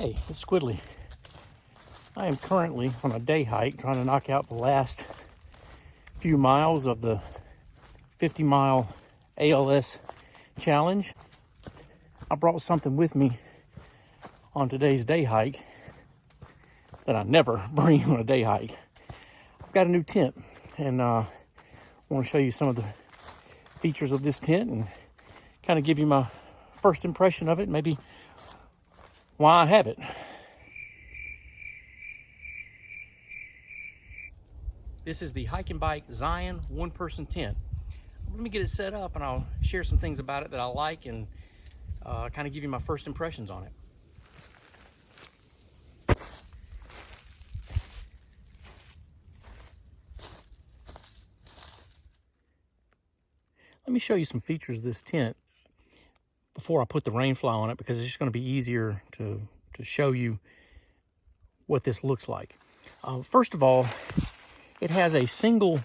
Hey, it's Squidly. I am currently on a day hike trying to knock out the last few miles of the 50-mile ALS challenge. I brought something with me on today's day hike that I never bring on a day hike. I've got a new tent, and I want to show you some of the features of this tent and kind of give you my first impression of it, maybe why I have it. This is the Hyke and Byke Zion one-person tent. Let me get it set up and I'll share some things about it that I like and kind of give you my first impressions on it. Let me show you some features of this tent before I put the rain fly on it, because it's just going to be easier to show you what this looks like. First of all, it has a single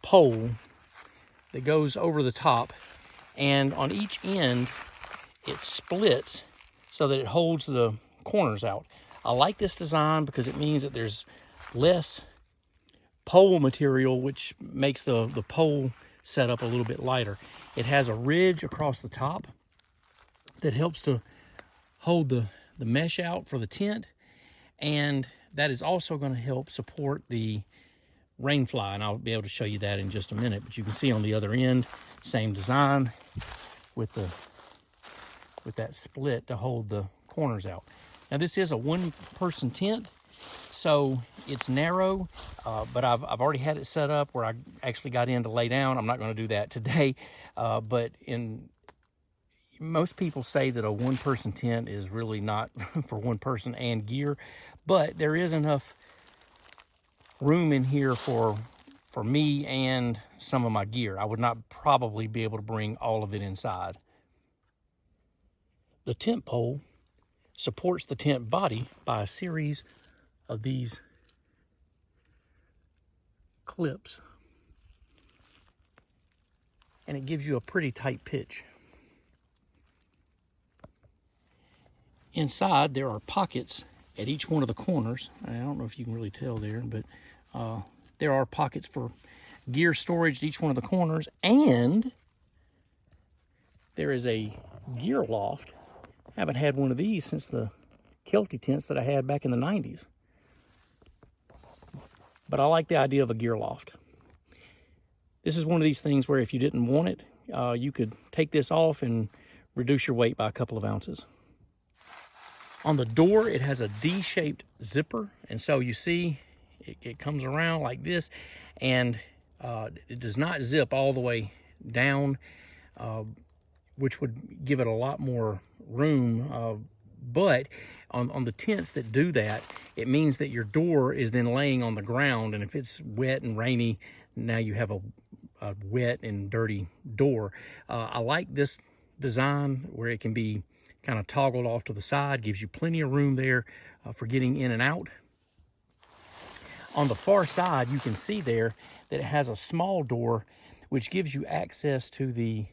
pole that goes over the top, and on each end it splits so that it holds the corners out. I like this design because it means that there's less pole material, which makes the pole setup a little bit lighter. It has a ridge across the top that helps to hold the mesh out for the tent, and that is also going to help support the rain fly, and I'll be able to show you that in just a minute. But you can see on the other end, same design with that split to hold the corners out. Now this is a one-person tent, so it's narrow, but I've already had it set up where I actually got in to lay down. I'm not going to do that today, but most people say that a one-person tent is really not for one person and gear, but there is enough room in here for me and some of my gear. I would not probably be able to bring all of it inside. The tent pole supports the tent body by a series of these clips, and it gives you a pretty tight pitch. Inside, there are pockets at each one of the corners. I don't know if you can really tell there, but there are pockets for gear storage at each one of the corners, and there is a gear loft. I haven't had one of these since the Kelty tents that I had back in the 90s. But I like the idea of a gear loft. This is one of these things where if you didn't want it, you could take this off and reduce your weight by a couple of ounces. On the door, it has a D-shaped zipper, and so you see it comes around like this, and it does not zip all the way down, which would give it a lot more room. But on the tents that do that, it means that your door is then laying on the ground, and if it's wet and rainy, now you have a wet and dirty door. I like this design where it can be kind of toggled off to the side, gives you plenty of room there for getting in and out. On the far side, you can see there that it has a small door, which gives you access to the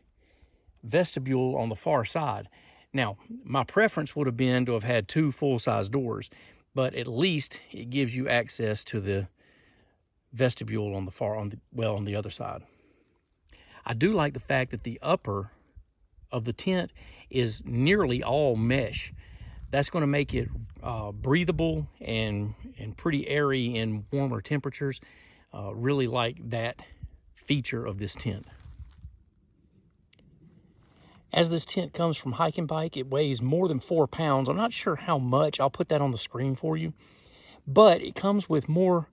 vestibule on the far side. Now, my preference would have been to have had two full-size doors, but at least it gives you access to the vestibule on the other side. I do like the fact that the upper of the tent is nearly all mesh. That's going to make it breathable and pretty airy in warmer temperatures. Really like that feature of this tent. As this tent comes from Hyke and Byke, it weighs more than 4 pounds. I'm not sure how much. I'll put that on the screen for you. But it comes with more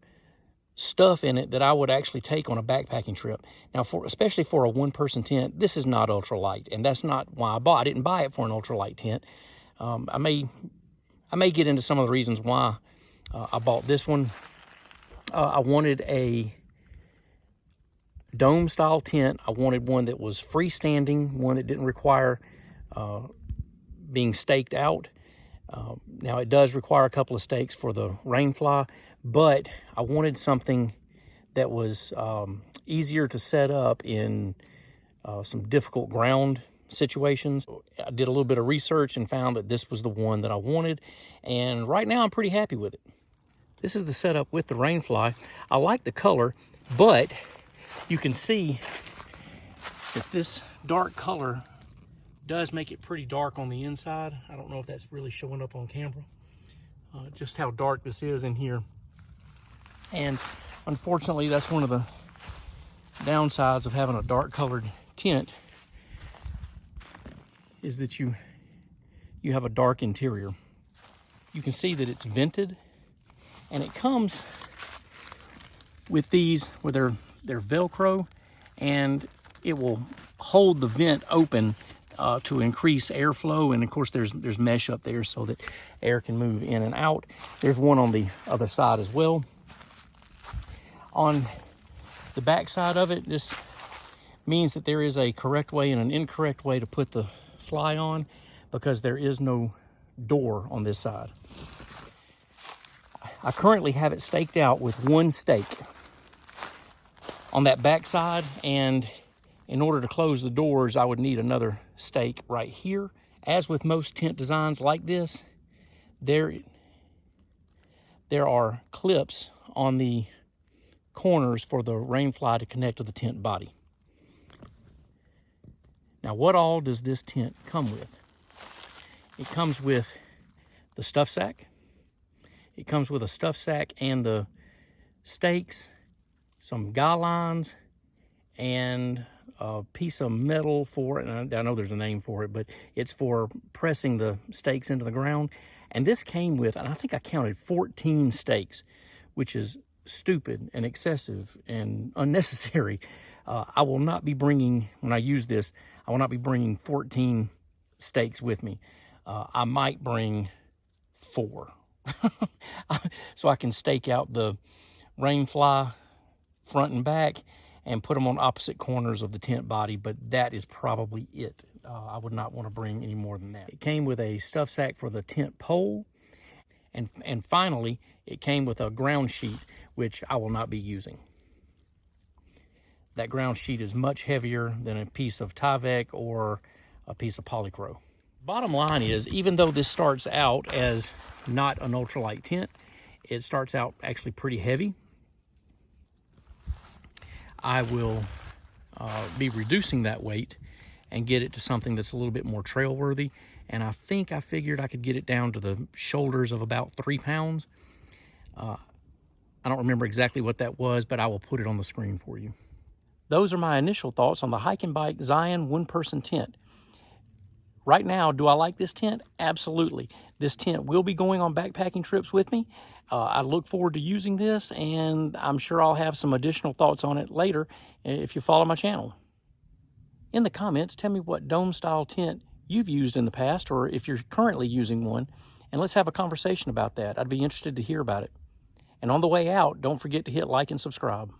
stuff in it that I would actually take on a backpacking trip. Now, especially for a one-person tent, this is not ultralight, and that's not why I didn't buy it for an ultralight tent. I may get into some of the reasons why I bought this one. I wanted a dome-style tent. I wanted one that was freestanding, one that didn't require being staked out. Now, it does require a couple of stakes for the rain fly, but I wanted something that was easier to set up in some difficult ground situations. I did a little bit of research and found that this was the one that I wanted, and right now I'm pretty happy with it. This is the setup with the Rainfly. I like the color, but you can see that this dark color does make it pretty dark on the inside. I don't know if that's really showing up on camera, just how dark this is in here. And unfortunately, that's one of the downsides of having a dark colored tint, is that you have a dark interior. You can see that it's vented, and it comes with these where they're Velcro, and it will hold the vent open to increase airflow. And of course there's mesh up there so that air can move in and out. There's one on the other side as well. On the back side of it, this means that there is a correct way and an incorrect way to put the fly on, because there is no door on this side. I currently have it staked out with one stake on that back side, and in order to close the doors, I would need another stake right here. As with most tent designs like this, there are clips on the corners for the Rainfly to connect to the tent body. Now, what all does this tent come with? It comes with the stuff sack. It comes with a stuff sack and the stakes, some guy lines, and a piece of metal for it. And I know there's a name for it, but it's for pressing the stakes into the ground. And this came with, and I think I counted 14 stakes, which is stupid and excessive and unnecessary. I will not be bringing, when I use this, I will not be bringing 14 stakes with me. I might bring 4. So I can stake out the Rainfly front and back and put them on opposite corners of the tent body, but that is probably it. I would not want to bring any more than that. It came with a stuff sack for the tent pole, and finally, it came with a ground sheet, which I will not be using. That ground sheet is much heavier than a piece of Tyvek or a piece of polycro. Bottom line is, even though this starts out as not an ultralight tent, it starts out actually pretty heavy. I will be reducing that weight and get it to something that's a little bit more trail worthy. And I think I figured I could get it down to the shoulders of about 3 pounds. I don't remember exactly what that was, but I will put it on the screen for you. Those are my initial thoughts on the Hyke and Byke Zion one-person tent. Right now, do I like this tent? Absolutely. This tent will be going on backpacking trips with me. I look forward to using this, and I'm sure I'll have some additional thoughts on it later if you follow my channel. In the comments, tell me what dome-style tent you've used in the past, or if you're currently using one, and let's have a conversation about that. I'd be interested to hear about it. And on the way out, don't forget to hit like and subscribe.